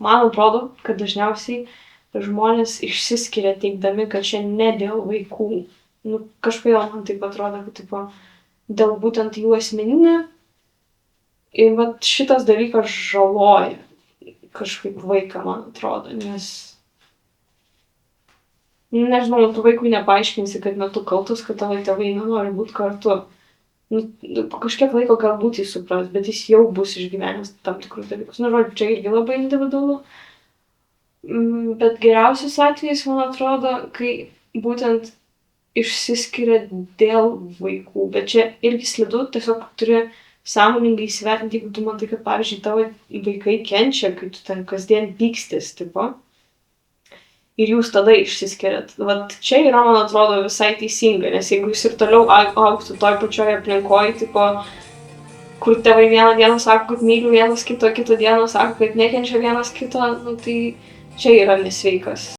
Man atrodo, kad dažniausiai žmonės išsiskiria teigdami, kad čia ne dėl vaikų. Nu, kažkodėl man taip atrodo, kad tipo, dėl būtent jų asmeninė. Ir vat šitas dalykas žaloja kažkaip vaiką, man atrodo, nes nežinau, tu vaikui nepaaiškinsi, kad ne tu kaltas, kad tavo tėvai nenori būti kartu. Nu, kažkiek laiko galbūt jis supras, bet jis jau bus išgyvenęs tam tikrus dalykus. Nu, žodžiu, čia irgi labai individualu. Bet geriausias atvejis, man atrodo, kai būtent išsiskiria dėl vaikų. Bet čia irgi slidu, tiesiog turi sąmoningai įsivertinti, jeigu tu matai, kad, pavyzdžiui, tavo vaikai kenčia, kai tu ten kasdien pykstis, tipo. Ir jūs tada išsiskiriat. Vat čia yra, man atrodo, visai teisinga, nes jeigu jūs ir toliau augtų toj pačioj aplinkoje, tipo, kur tėvai vieną dieną sako, kad myliu vienas kito, kitą dieną sako, kad nekenčia vienas kito, nu, tai čia yra nesveikas